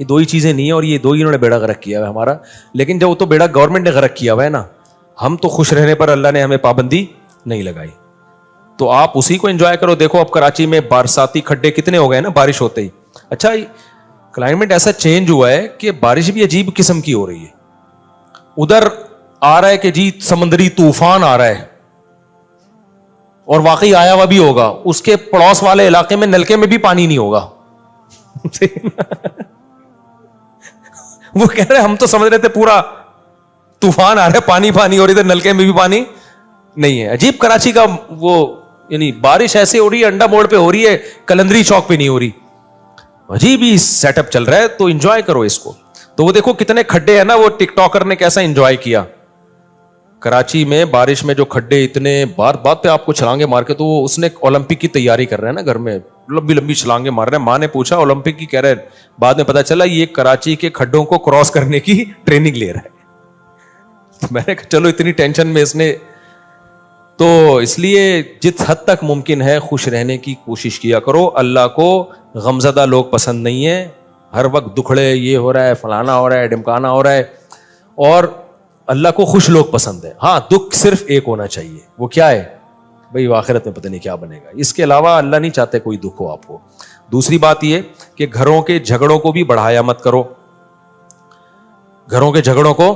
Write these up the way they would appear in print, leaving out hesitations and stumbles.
یہ دو ہی چیزیں نہیں ہیں اور یہ دو ہی انہوں نے بیڑا غرق کیا ہے ہمارا. لیکن جب وہ تو بیڑا گورنمنٹ نے غرق کیا ہوا ہے نا, ہم تو خوش رہنے پر اللہ نے ہمیں پابندی نہیں لگائی. تو آپ اسی کو انجوائے کرو. دیکھو اب کراچی میں برساتی کھڈے کتنے ہو گئے نا بارش ہوتے ہی. اچھا کلائمیٹ ایسا چینج ہوا ہے کہ بارش بھی عجیب قسم کی ہو رہی ہے. ادھر آ رہا ہے کہ جی سمندری طوفان آ رہا ہے, اور واقعی آیا ہوا بھی ہوگا. اس کے پڑوس والے علاقے میں نلکے میں بھی پانی نہیں ہوگا. وہ کہہ رہے ہم تو سمجھ رہے تھے پورا طوفان آ رہا ہے, پانی پانی, اور ادھر نلکے میں بھی پانی نہیں ہے. عجیب کراچی کا وہ, یعنی بارش ایسے ہو رہی ہے, انڈا موڑ پہ ہو رہی ہے, کلندری چوک پہ نہیں ہو رہی. عجیب ہی سیٹ اپ چل رہا ہے. تو انجوائے کرو اس کو. تو وہ دیکھو کتنے کھڈے ہیں نا, وہ ٹک ٹاکر نے کیسا انجوائے کیا کراچی میں بارش میں. جو کھڈے اتنے بات پہ آپ کو چھلانگے مار کے, تو اس نے اولمپک کی تیاری کر رہے ہیں نا گھر میں, لمبی لمبی چھلانگے مار رہے ہیں. ماں نے پوچھا اولمپک کی, کہہ رہے بعد میں پتا چلا یہ کراچی کے کھڈوں کو کراس کرنے کی ٹریننگ لے رہا ہے. میں نے کہا چلو اتنی ٹینشن میں اس نے. تو اس لیے جت حد تک ممکن ہے خوش رہنے کی کوشش کیا کرو. اللہ کو غمزدہ لوگ پسند نہیں ہیں. ہر وقت دکھڑے, یہ ہو رہا ہے, فلانا ہو رہا ہے, ڈمکانا ہو رہا ہے. اور اللہ کو خوش لوگ پسند ہے. ہاں دکھ صرف ایک ہونا چاہیے, وہ کیا ہے بھئی آخرت میں پتہ نہیں کیا بنے گا. اس کے علاوہ اللہ نہیں چاہتے کوئی دکھ ہو آپ کو. دوسری بات یہ کہ گھروں کے جھگڑوں کو بھی بڑھایا مت کرو. گھروں کے جھگڑوں کو,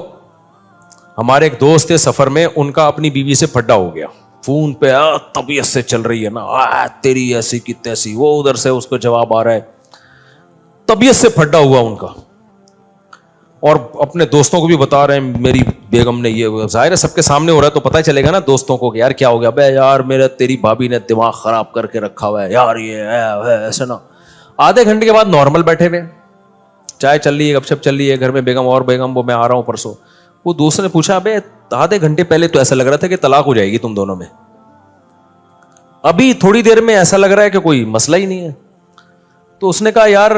ہمارے ایک دوست تھے سفر میں, ان کا اپنی بیوی سے پھڈا ہو گیا. فون پہ طبیعت سے چل رہی ہے نا, تیری ایسی کی تیسی, وہ ادھر سے اس کو جواب آ رہا ہے. طبیعت سے پھڈا ہوا ان کا, اور اپنے دوستوں کو بھی بتا رہے ہیں میری بیگم نے یہ. ظاہر ہے سب کے سامنے ہو رہا ہے تو پتہ چلے گا نا دوستوں کو کہ یار کیا ہو گیا. بے یار میرا تیری بھابھی نے دماغ خراب کر کے رکھا ہوا ہے یار, یہ ہے ایسا نا. آدھے گھنٹے کے بعد نارمل بیٹھے ہوئے, چائے چل رہی ہے, گپ شپ چل رہی ہے گھر میں, بیگم اور بیگم, وہ میں آ رہا ہوں پرسوں. وہ دوست نے پوچھا بے آدھے گھنٹے پہلے تو ایسا لگ رہا تھا کہ طلاق ہو جائے گی تم دونوں میں, ابھی تھوڑی دیر میں ایسا لگ رہا ہے کہ کوئی مسئلہ ہی نہیں ہے. تو اس نے کہا یار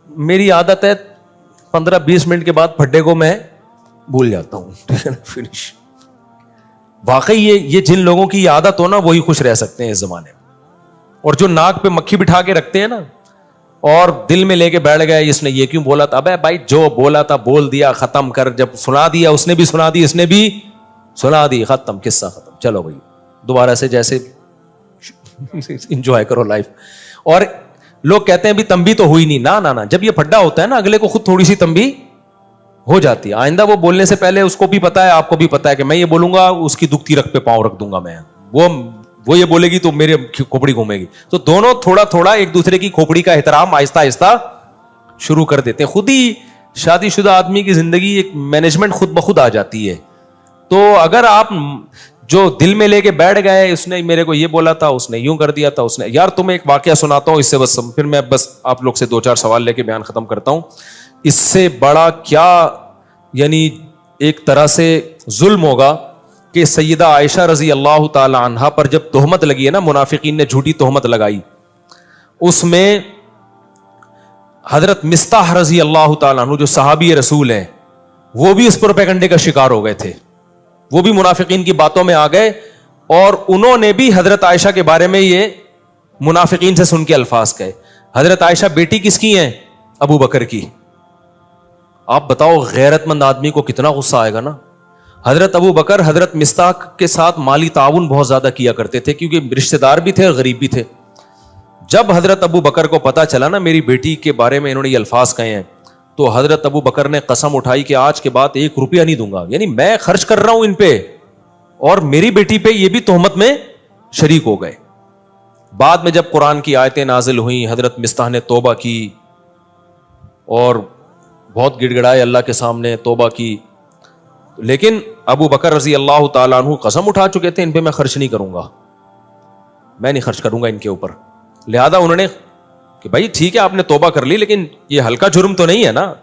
میری عادت ہے 15-20 منٹ کے بعد پھڈے کو میں بھول جاتا ہوں. فنش. واقعی یہ جن لوگوں کی عادت ہو نا وہی خوش رہ سکتے ہیں اس زمانے میں. اور جو ناک پہ مکھی بٹھا کے رکھتے ہیں نا, اور دل میں لے کے بیٹھ گئے اس نے یہ کیوں بولا تھا. ابے بھائی جو بولا تھا بول دیا, ختم کر. جب سنا دیا اس نے بھی سنا دی, اس نے بھی سنا دی, ختم, قصہ ختم. چلو بھائی دوبارہ سے جیسے انجوائے کرو لائف. اور لوگ کہتے ہیں بھی تنبیہ تو ہوئی نہیں. نہ جب یہ پھڈا ہوتا ہے نا اگلے کو خود تھوڑی سی تنبیہ ہو جاتی ہے. آئندہ وہ بولنے سے پہلے اس کو بھی پتا ہے, آپ کو بھی پتا ہے کہ میں یہ بولوں گا اس کی دکھتی رکھ پہ پاؤں رکھ دوں گا میں, وہ یہ بولے گی تو میرے کھوپڑی گھومے گی. تو دونوں تھوڑا تھوڑا ایک دوسرے کی کھوپڑی کا احترام آہستہ آہستہ شروع کر دیتے ہیں. خود ہی شادی شدہ آدمی کی زندگی ایک مینجمنٹ خود بخود آ جاتی ہے. تو اگر آپ جو دل میں لے کے بیٹھ گئے, اس نے میرے کو یہ بولا تھا, اس نے یوں کر دیا تھا, اس نے, یار تمہیں ایک واقعہ سناتا ہوں اس سے بس پھر میں بس آپ لوگ سے 2-4 سوال لے کے بیان ختم کرتا ہوں. اس سے بڑا کیا یعنی ایک طرح سے ظلم ہوگا کہ سیدہ عائشہ رضی اللہ تعالی عنہا پر جب تہمت لگی ہے نا, منافقین نے جھوٹی تہمت لگائی, اس میں حضرت مستح رضی اللہ تعالی عنہ جو صحابی رسول ہیں وہ بھی اس پروپیگنڈے کا شکار ہو گئے تھے. وہ بھی منافقین کی باتوں میں آ گئے, اور انہوں نے بھی حضرت عائشہ کے بارے میں یہ منافقین سے سن کے الفاظ کہے. حضرت عائشہ بیٹی کس کی ہیں؟ ابو بکر کی. آپ بتاؤ غیرت مند آدمی کو کتنا غصہ آئے گا نا. حضرت ابو بکر حضرت مستح کے ساتھ مالی تعاون بہت زیادہ کیا کرتے تھے, کیونکہ رشتہ دار بھی تھے اور غریب بھی تھے. جب حضرت ابو بکر کو پتا چلا نا میری بیٹی کے بارے میں انہوں نے یہ الفاظ کہے ہیں, تو حضرت ابو بکر نے قسم اٹھائی کہ آج کے بعد 1 روپیہ نہیں دوں گا. یعنی میں خرچ کر رہا ہوں ان پہ, اور میری بیٹی پہ یہ بھی تہمت میں شریک ہو گئے. بعد میں جب قرآن کی آیتیں نازل ہوئیں, حضرت مستح نے توبہ کی اور بہت گڑ گڑائے اللہ کے سامنے, توبہ کی. لیکن ابو بکر رضی اللہ تعالیٰ عنہ قسم اٹھا چکے تھے ان پہ میں خرچ نہیں کروں گا, میں نہیں خرچ کروں گا ان کے اوپر. لہذا انہوں نے کہ بھائی ٹھیک ہے آپ نے توبہ کر لی, لیکن یہ ہلکا جرم تو نہیں ہے نا.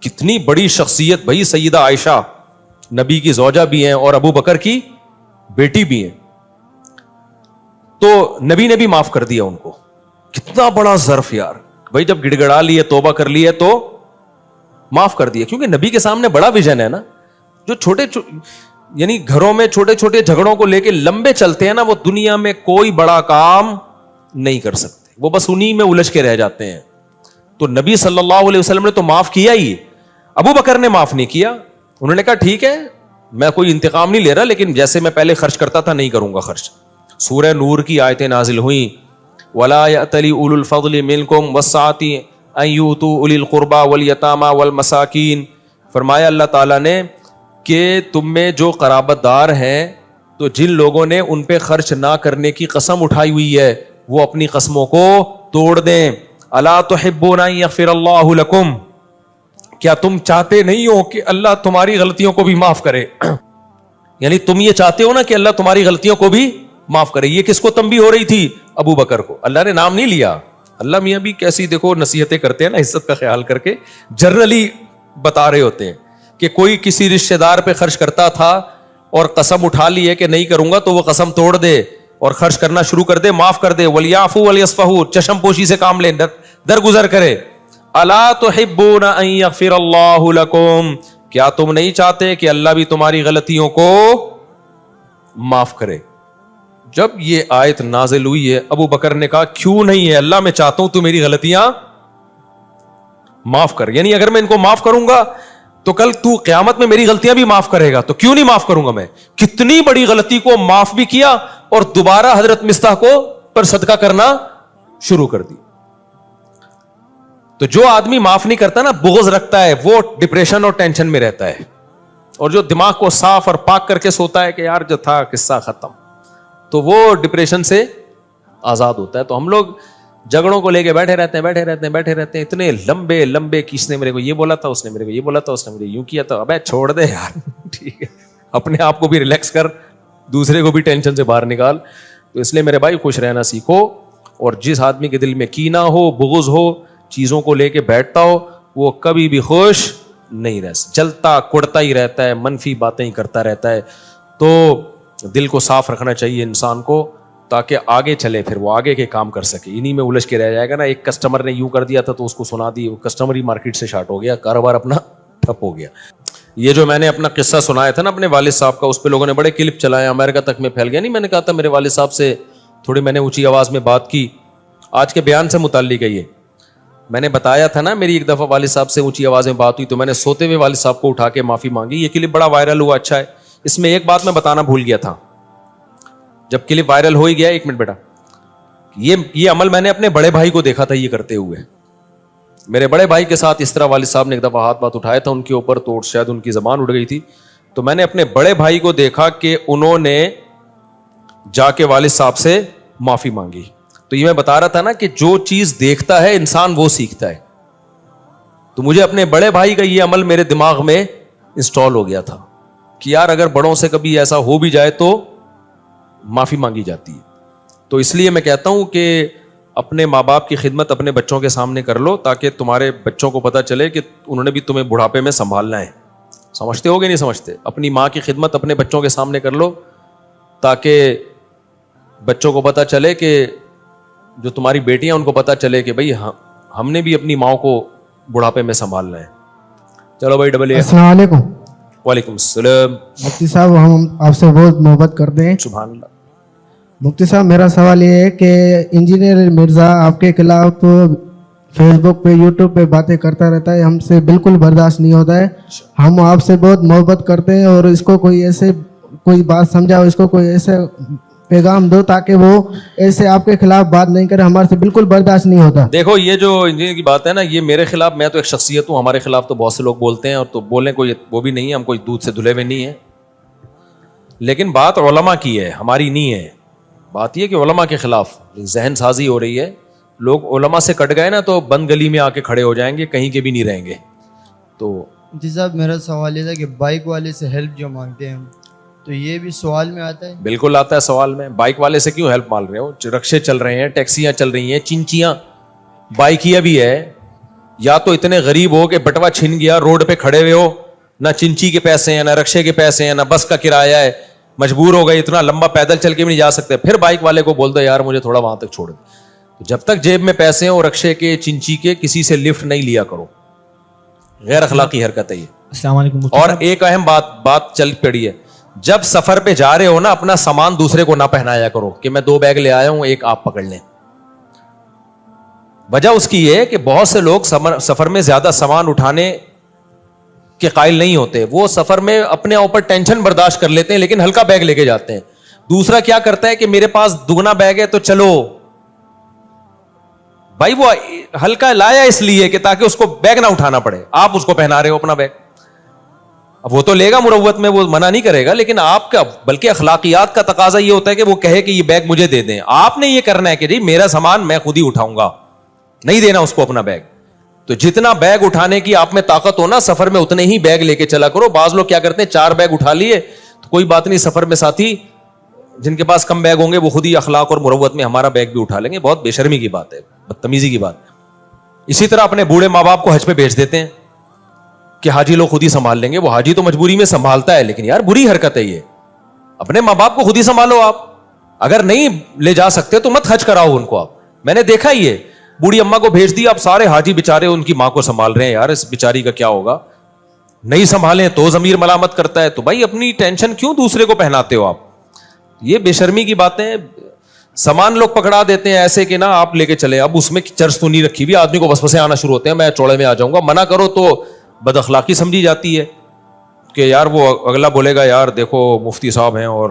کتنی بڑی شخصیت بھائی, سیدہ عائشہ نبی کی زوجہ بھی ہیں اور ابو بکر کی بیٹی بھی ہیں. تو نبی نے بھی معاف کر دیا ان کو. کتنا بڑا ظرف یار بھائی, جب گڑ گڑا لی ہے, توبہ کر لی ہے تو معاف کر دیا. کیونکہ نبی کے سامنے بڑا ویژن ہے نا. جو چھوٹے یعنی گھروں میں چھوٹے چھوٹے جھگڑوں کو لے کے لمبے چلتے ہیں نا, وہ دنیا میں کوئی بڑا کام نہیں کر سکتے, وہ بس انہی میں الجھ کے رہ جاتے ہیں. تو نبی صلی اللہ علیہ وسلم نے تو معاف کیا ہی, ابو بکر نے معاف نہیں کیا. انہوں نے کہا ٹھیک ہے میں کوئی انتقام نہیں لے رہا, لیکن جیسے میں پہلے خرچ کرتا تھا نہیں کروں گا خرچ. سورہ نور کی آیتیں نازل ہوئیں, وَلَا يَأْتَلِ أُولُو الْفَضْلِ مِنْكُمْ وَالسَّعَةِ أَنْ يُؤْتُوا أُولِي الْقُرْبَى وَالْيَتَامَى وَالْمَسَاكِينَ. فرمایا اللہ تعالیٰ نے کہ تم میں جو قرابت دار ہیں تو جن لوگوں نے ان پہ خرچ نہ کرنے کی قسم اٹھائی ہوئی ہے وہ اپنی قسموں کو توڑ دیں. الا تحبون ان یغفر اللہ لکم, کیا تم چاہتے نہیں ہو کہ اللہ تمہاری غلطیوں کو بھی معاف کرے؟ یعنی تم یہ چاہتے ہو نا کہ اللہ تمہاری غلطیوں کو بھی معاف کرے. یہ کس کو تنبیہ ہو رہی تھی؟ ابو بکر کو. اللہ نے نام نہیں لیا. اللہ میاں بھی کیسی دیکھو نصیحتیں کرتے ہیں نا, عزت کا خیال کر کے جنرلی بتا رہے ہوتے ہیں کہ کوئی کسی رشتہ دار پہ خرچ کرتا تھا اور قسم اٹھا لی ہے کہ نہیں کروں گا, تو وہ قسم توڑ دے اور خرچ کرنا شروع کر دے, معاف کر دے. وَلْيَعْفُوا وَلْيَصْفَحُوا, چشم پوشی سے کام لیں, درگزر کرے. الا تحبون ان یغفر اللہ لکم, کیا تم نہیں چاہتے کہ اللہ بھی تمہاری غلطیوں کو معاف کرے؟ جب یہ آیت نازل ہوئی ہے ابو بکر نے کہا کیوں نہیں ہے اللہ, میں چاہتا ہوں تو میری غلطیاں معاف کر. یعنی اگر میں ان کو معاف کروں گا تو کل تو قیامت میں میری غلطیاں بھی معاف کرے گا, تو کیوں نہیں معاف کروں گا میں؟ کتنی بڑی غلطی کو معاف بھی کیا اور دوبارہ حضرت مصطح کو پر صدقہ کرنا شروع کر دی. تو جو آدمی معاف نہیں کرتا نا, بغض رکھتا ہے, وہ ڈپریشن اور ٹینشن میں رہتا ہے. اور جو دماغ کو صاف اور پاک کر کے سوتا ہے کہ یار جو تھا قصہ ختم, تو وہ ڈپریشن سے آزاد ہوتا ہے. تو ہم لوگ جھگڑوں کو لے کے بیٹھے رہتے ہیں اتنے لمبے لمبے کہ اس نے میرے کو یہ بولا تھا, اس نے میرے کو یہ بولا تھا, اس نے مجھے یوں کیا تھا. ابے چھوڑ دے یار, ٹھیک ہے اپنے آپ کو بھی ریلیکس کر, دوسرے کو بھی ٹینشن سے باہر نکال. تو اس لیے میرے بھائی خوش رہنا سیکھو, اور جس آدمی کے دل میں کینہ ہو, بغض ہو, چیزوں کو لے کے بیٹھتا ہو, وہ کبھی بھی خوش نہیں رہ سکتا, جلتا کڑتا ہی رہتا ہے, منفی باتیں ہی کرتا رہتا ہے. تو دل کو صاف رکھنا چاہیے انسان کو تاکہ آگے چلے, پھر وہ آگے کے کام کر سکے. انہی میں الجھ کے رہ جائے گا نا. ایک کسٹمر نے یوں کر دیا تھا تو اس کو سنا دی, وہ کسٹمر ہی مارکیٹ سے شارٹ ہو گیا, کاروبار اپنا ٹھپ ہو گیا. یہ جو میں نے اپنا قصہ سنایا تھا نا اپنے والد صاحب کا, اس پہ لوگوں نے بڑے کلپ چلائے, امریکہ تک میں پھیل گیا. نہیں, میں نے کہا تھا میرے والد صاحب سے تھوڑی میں نے اونچی آواز میں بات کی, آج کے بیان سے متعلق ہے یہ. میں نے بتایا تھا نا میری ایک دفعہ والد صاحب سے اونچی آواز میں بات ہوئی, تو میں نے سوتے ہوئے والد صاحب کو اٹھا کے معافی مانگی. یہ کلپ بڑا وائرل ہوا, اچھا ہے. اس میں ایک بات میں بتانا بھول گیا تھا, جب کلپ وائرل ہو ہی گیا, ایک منٹ بیٹا, یہ عمل میں نے اپنے بڑے بھائی کو دیکھا تھا یہ کرتے ہوئے. میرے بڑے بھائی کے ساتھ اس طرح والد صاحب نے ایک دفعہ ہاتھ اٹھایا تھا ان کے اوپر, تو شاید ان کی زبان اڑ گئی تھی. تو میں نے اپنے بڑے بھائی کو دیکھا کہ انہوں نے جا کے والد صاحب سے معافی مانگی. تو یہ میں بتا رہا تھا نا کہ جو چیز دیکھتا ہے انسان وہ سیکھتا ہے. تو مجھے اپنے بڑے بھائی کا یہ عمل میرے دماغ میں انسٹال ہو گیا تھا کہ یار اگر بڑوں سے کبھی ایسا ہو بھی جائے تو معافی مانگی جاتی ہے. تو اس لیے میں کہتا ہوں کہ اپنے ماں باپ کی خدمت اپنے بچوں کے سامنے کر لو, تاکہ تمہارے بچوں کو پتا چلے کہ انہوں نے بھی تمہیں بڑھاپے میں سنبھالنا ہے. سمجھتے ہو گے نہیں سمجھتے؟ اپنی ماں کی خدمت اپنے بچوں کے سامنے کر لو, تاکہ بچوں کو پتا چلے کہ جو تمہاری بیٹیاں ان کو پتا چلے کہ بھائی ہم نے بھی اپنی ماں کو بڑھاپے میں سنبھالنا ہے. چلو بھائی ڈبل. السلام علیکم. وعلیکم السلام. مفتی صاحب ہم آپ سے بہت محبت کرتے ہیں. سبحان اللہ. مفتی صاحب میرا سوال یہ ہے کہ انجینئر مرزا آپ کے خلاف فیس بک پہ یوٹیوب پہ باتیں کرتا رہتا ہے, ہم سے بالکل برداشت نہیں ہوتا ہے. ہم آپ سے بہت محبت کرتے ہیں, اور اس کو کوئی بات سمجھاؤ, اس کو کوئی ایسے پیغام دو تاکہ وہ ایسے آپ کے خلاف بات نہیں کرے, ہمارے سے بالکل برداشت نہیں ہوتا. دیکھو یہ جو انجینئر کی بات ہے نا, یہ میرے خلاف, میں تو ایک شخصیت ہوں, ہمارے خلاف تو بہت سے لوگ بولتے ہیں, اور تو بولیں کوئی وہ بھی نہیں ہے, ہم کوئی دودھ سے دھلے ہوئے نہیں ہیں. لیکن بات علماء کی ہے, ہماری نہیں ہے. بات یہ کہ علماء کے خلاف ذہن سازی ہو رہی ہے. لوگ علماء سے کٹ گئے نا تو بند گلی میں آ کے کھڑے ہو جائیں گے, کہیں کے بھی نہیں رہیں گے. تو جی صاحب میرا سوال یہ تھا کہ بائک والے سے ہیلپ جو مانگتے ہیں تو یہ بھی سوال میں آتا ہے؟ بالکل آتا ہے سوال میں. بائک والے سے کیوں ہیلپ مانگ رہے ہو؟ رکشے چل رہے ہیں, ٹیکسیاں چل رہی ہیں, چنچیاں, بائکیاں بھی ہے. یا تو اتنے غریب ہو کہ بٹوا چھن گیا, روڈ پہ کھڑے ہوئے ہو, نہ چنچی کے پیسے ہیں, نہ رکشے کے پیسے ہیں, نہ بس کا کرایہ ہے, مجبور ہو گئے, اتنا لمبا پیدل چل کے بھی نہیں جا سکتے, پھر بائک والے کو بول دو یار مجھے تھوڑا وہاں تک چھوڑ دے. تو جب تک جیب میں پیسے ہیں اور رکشے کے, چنچی کے, کسی سے لفٹ نہیں لیا کرو. غیر اخلاقی حرکت ہے یہ. السلام علیکم. اور ایک اہم بات چل پڑی ہے, جب سفر پہ جا رہے ہو نا, اپنا سامان دوسرے کو نہ پہنایا کرو کہ میں 2 بیگ لے آیا ہوں, ایک آپ پکڑ لیں. وجہ اس کی یہ ہے کہ بہت سے لوگ سفر میں زیادہ سامان اٹھانے کے قائل نہیں ہوتے. وہ سفر میں اپنے اوپر ٹینشن برداشت کر لیتے ہیں لیکن ہلکا بیگ لے کے جاتے ہیں. دوسرا کیا کرتا ہے کہ میرے پاس دگنا بیگ ہے تو چلو بھائی, وہ ہلکا لایا اس لیے کہ تاکہ اس کو بیگ نہ اٹھانا پڑے. آپ اس کو پہنا رہے ہو اپنا بیگ, اب وہ تو لے گا مروت میں, وہ منع نہیں کرے گا, لیکن آپ کا بلکہ اخلاقیات کا تقاضا یہ ہوتا ہے کہ وہ کہے کہ یہ بیگ مجھے دے دیں. آپ نے یہ کرنا ہے کہ جی میرا سامان میں خود ہی اٹھاؤں گا, نہیں دینا اس کو اپنا بیگ. تو جتنا بیگ اٹھانے کی آپ میں طاقت ہو نا سفر میں اتنے ہی بیگ لے کے چلا کرو. بعض لوگ کیا کرتے ہیں 4 بیگ اٹھا لیے تو کوئی بات نہیں, سفر میں ساتھی جن کے پاس کم بیگ ہوں گے وہ خود ہی اخلاق اور مروت میں ہمارا بیگ بھی اٹھا لیں گے. بہت بے شرمی کی بات ہے, بدتمیزی کی بات. اسی طرح اپنے بوڑھے ماں باپ کو حج پہ بھیج دیتے ہیں کہ حاجی لوگ خود ہی سنبھال لیں گے. وہ حاجی تو مجبوری میں سنبھالتا ہے, لیکن یار بری حرکت ہے یہ. اپنے ماں باپ کو خود ہی سنبھالو. آپ اگر نہیں لے جا سکتے تو مت حج کراؤ ان کو. آپ میں نے دیکھا یہ بوڑھی اماں کو بھیج دیا, اب سارے حاجی بےچارے ان کی ماں کو سنبھال رہے ہیں. یار اس بیچاری کا کیا ہوگا, نہیں سنبھالیں تو ضمیر ملامت کرتا ہے. تو بھائی اپنی ٹینشن کیوں دوسرے کو پہناتے ہو آپ؟ یہ بے شرمی کی باتیں. سامان لوگ پکڑا دیتے ہیں ایسے کہ نا آپ لے کے چلے, اب اس میں چرچ تو نہیں رکھی ہوئی, آدمی کو وسوسے آنا شروع ہوتے ہیں میں چوڑے میں آ جاؤں گا. منع کرو تو بد اخلاقی سمجھی جاتی ہے کہ یار وہ اگلا بولے گا یار دیکھو مفتی صاحب ہیں اور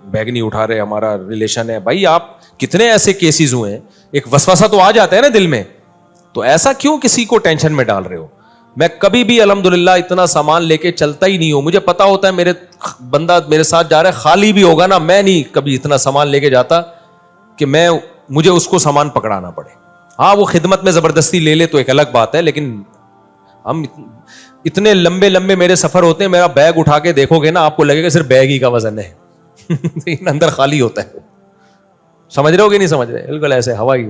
بیگ نہیں اٹھا رہے, ہمارا ریلیشن ہے. بھائی آپ کتنے ایسے کیسز ہوئے ہیں, ایک وسوسہ تو آ جاتا ہے نا دل میں, تو ایسا کیوں کسی کو ٹینشن میں ڈال رہے ہو؟ میں کبھی بھی الحمدللہ اتنا سامان لے کے چلتا ہی نہیں ہوں. مجھے پتا ہوتا ہے میرے بندہ میرے ساتھ جا رہا ہے خالی بھی ہوگا نا, میں نہیں کبھی اتنا سامان لے کے جاتا کہ مجھے اس کو سامان پکڑانا پڑے. ہاں وہ خدمت میں زبردستی لے لے تو ایک الگ بات ہے, لیکن ہم اتنے لمبے لمبے میرے سفر ہوتے ہیں, میرا بیگ اٹھا کے دیکھو گے نا آپ کو لگے گا صرف بیگ ہی کا وزن ہے اندر خالی ہوتا ہے. سمجھ رہے ہو کہ نہیں سمجھ رہے؟ بالکل ایسے ہوا ہی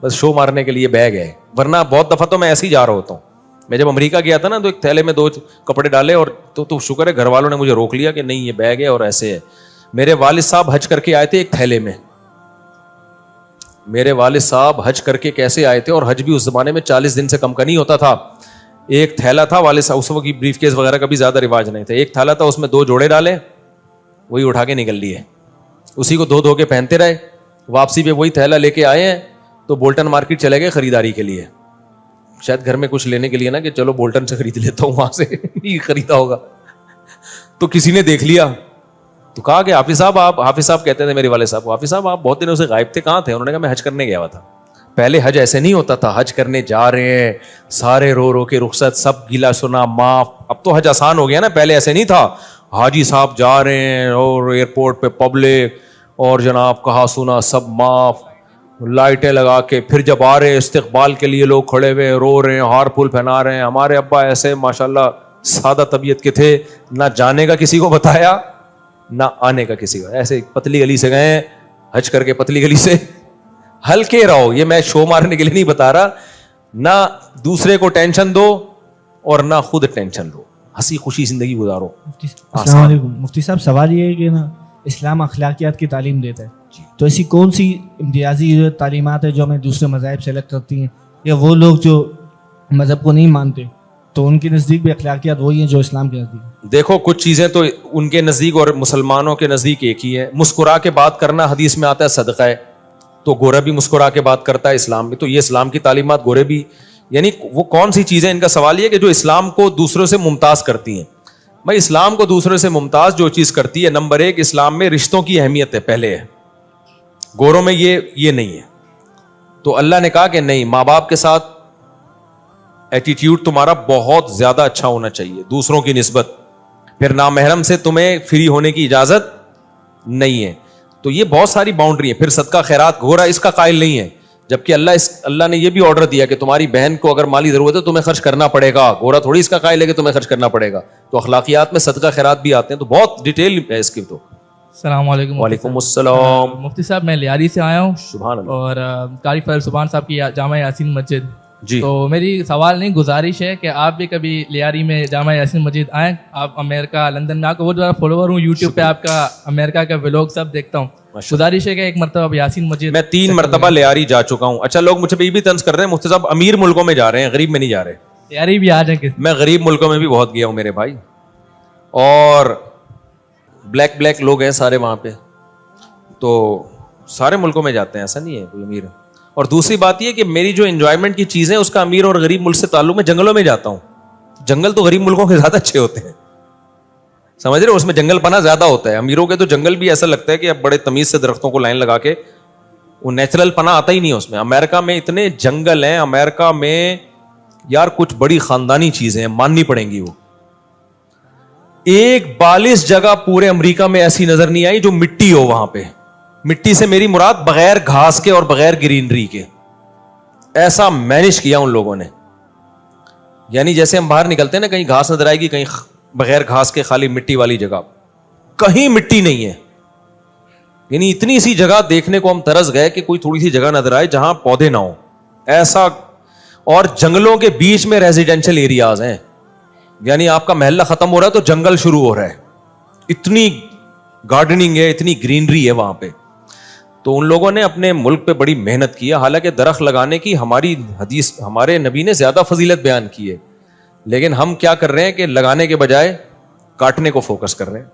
بس شو مارنے کے لیے بیگ ہے, ورنہ بہت دفعہ تو میں ایسے ہی جا رہا ہوتا ہوں. میں جب امریکہ گیا تھا نا تو ایک تھیلے میں 2 کپڑے ڈالے اور تو شکر ہے گھر والوں نے مجھے روک لیا کہ نہیں یہ بیگ ہے اور ایسے ہے. میرے والد صاحب حج کر کے آئے تھے ایک تھیلے میں. میرے والد صاحب حج کر کے کیسے آئے تھے, اور حج بھی اس زمانے میں 40 دن سے کم کا نہیں ہوتا تھا. ایک تھیلا تھا, والد صاحب اس وقت بریف کیس وغیرہ کا بھی زیادہ رواج نہیں تھا. ایک تھیلا تھا اس میں 2 جوڑے ڈالے, وہی اٹھا کے نکل لیے, اسی کو دھو کے پہنتے رہے. واپسی پہ وہی تھیلا لے کے آئے ہیں تو بولٹن مارکیٹ چلے گئے خریداری کے لیے, شاید گھر میں کچھ لینے کے لیے نا کہ چلو بولٹن سے خرید لیتا ہوں, وہاں سے نہیں خریدا ہوگا. تو کسی نے دیکھ لیا تو کہا کہ حافظ صاحب کہتے تھے میرے والد صاحب, حافظ صاحب آپ بہت دنوں سے غائب تھے, کہاں تھے؟ انہوں نے کہا میں حج کرنے گیا ہوا تھا. پہلے حج ایسے نہیں ہوتا تھا, حج کرنے جا رہے ہیں سارے رو کے رخصت, سب گلا سنا معاف. اب تو حج آسان ہو گیا نا, پہلے ایسے نہیں تھا. حاجی صاحب جا رہے ہیں اور ایئرپورٹ پہ پبلک اور جناب کہا سنا سب معاف, لائٹیں لگا کے, پھر جب آ رہے استقبال کے لیے لوگ کھڑے ہوئے رو رہے ہیں, ہار پھول پہنا رہے ہیں. ہمارے ابا ایسے ماشاءاللہ سادہ طبیعت کے تھے, نہ جانے کا کسی کو بتایا نہ آنے کا کسی کو, ایسے پتلی گلی سے گئے حج کر کے, پتلی گلی سے. ہلکے رہو, یہ میں شو مارنے کے لیے نہیں بتا رہا, نہ دوسرے کو ٹینشن دو اور نہ خود ٹینشن لو, ہنسی خوشی زندگی گزارو. السلام علیکم مفتی صاحب, سوال یہ ہے کہ نا اسلام اخلاقیات کی تعلیم دیتا ہے, تو ایسی کون سی امتیازی تعلیمات ہے جو ہمیں دوسرے مذاہب سے الگ کرتی ہیں, یا وہ لوگ جو مذہب کو نہیں مانتے تو ان کے نزدیک بھی اخلاقیات وہی ہیں جو اسلام کے نزدیک؟ دیکھو کچھ چیزیں تو ان کے نزدیک اور مسلمانوں کے نزدیک ایک ہی ہے. مسکرا کے بات کرنا حدیث میں آتا ہے صدقہ ہے, تو گورا بھی مسکرا کے بات کرتا ہے اسلام میں, تو یہ اسلام کی تعلیمات گورے بھی, یعنی وہ کون سی چیزیں, ان کا سوال یہ کہ جو اسلام کو دوسروں سے ممتاز کرتی ہیں. بھائی اسلام کو دوسروں سے ممتاز جو چیز کرتی ہے, نمبر 1 اسلام میں رشتوں کی اہمیت ہے, پہلے ہے. گوروں میں یہ نہیں ہے. تو اللہ نے کہا کہ نہیں, ماں باپ کے ساتھ ایٹیٹیوڈ تمہارا بہت زیادہ اچھا ہونا چاہیے دوسروں کی نسبت. پھر نامحرم سے تمہیں فری ہونے کی اجازت نہیں ہے. تو یہ بہت ساری باؤنڈری ہیں. پھر صدقہ خیرات گورا اس کا قائل نہیں ہے, جبکہ اللہ نے یہ بھی آرڈر دیا کہ تمہاری بہن کو اگر مالی ضرورت ہے تمہیں خرچ کرنا پڑے گا. گورا تھوڑی اس کا قائل ہے کہ تمہیں خرچ کرنا پڑے گا. تو اخلاقیات میں صدقہ خیرات بھی آتے ہیں, تو بہت ڈیٹیل ہے اس کی. تو السلام علیکم. وعلیکم السلام. مفتی صاحب میں لیاری سے آیا ہوں, سبحان اللہ. اور قاری فضل سبحان صاحب کی جامع یاسین مسجد. جی تو میری سوال نہیں گزارش ہے کہ آپ بھی کبھی لیاری میں جامع یاسین مسجد آئیں. آپ امریکہ لندن میں, آپ کا بہت بڑا فالوور ہوں یوٹیوب پہ, آپ کا امریکہ کا ولاگ سب دیکھتا ہوں. گزارش ہے کہ ایک مرتبہ یاسین مسجد. میں 3 مرتبہ لیاری جا چکا ہوں. اچھا لوگ مجھے یہ بھی طنز کر رہے ہیں مفتی صاحب امیر ملکوں میں جا رہے ہیں, غریب میں نہیں جا رہے. لیاری بھی آ جائیں. میں غریب ملکوں میں بھی بہت گیا ہوں میرے بھائی, اور بلیک لوگ ہیں سارے وہاں پہ, تو سارے ملکوں میں جاتے ہیں, ایسا نہیں ہے کوئی امیر. اور دوسری بات یہ کہ میری جو انجوائمنٹ کی چیزیں اس کا امیر اور غریب ملک سے تعلق، میں جنگلوں میں جاتا ہوں. جنگل تو غریب ملکوں کے زیادہ اچھے ہوتے ہیں, سمجھ رہے ہو, اس میں جنگل پناہ زیادہ ہوتا ہے. امیروں کے تو جنگل بھی ایسا لگتا ہے کہ اب بڑے تمیز سے درختوں کو لائن لگا کے, وہ نیچرل پناہ آتا ہی نہیں ہے اس میں. امریکہ میں اتنے جنگل ہیں, امریکہ میں یار کچھ بڑی خاندانی چیزیں ہیں, ماننی پڑیں گی. وہ ایک بالش جگہ پورے امریکہ میں ایسی نظر نہیں آئی جو مٹی ہو. وہاں پہ مٹی سے میری مراد بغیر گھاس کے اور بغیر گرینری کے, ایسا مینج کیا ان لوگوں نے. یعنی جیسے ہم باہر نکلتے ہیں نا, کہیں گھاس نظر آئے گی, کہیں بغیر گھاس کے خالی مٹی والی جگہ, کہیں مٹی نہیں ہے. یعنی اتنی سی جگہ دیکھنے کو ہم ترس گئے کہ کوئی تھوڑی سی جگہ نظر آئے جہاں پودے نہ ہوں, ایسا. اور جنگلوں کے بیچ میں ریزیڈینشل ایریاز ہیں, یعنی آپ کا محلہ ختم ہو رہا ہے تو جنگل شروع ہو رہا ہے. اتنی گارڈننگ ہے, اتنی گرینری ہے وہاں پہ. تو ان لوگوں نے اپنے ملک پہ بڑی محنت کی ہے. حالانکہ درخت لگانے کی ہماری حدیث, ہمارے نبی نے زیادہ فضیلت بیان کی ہے, لیکن ہم کیا کر رہے ہیں کہ لگانے کے بجائے کاٹنے کو فوکس کر رہے ہیں.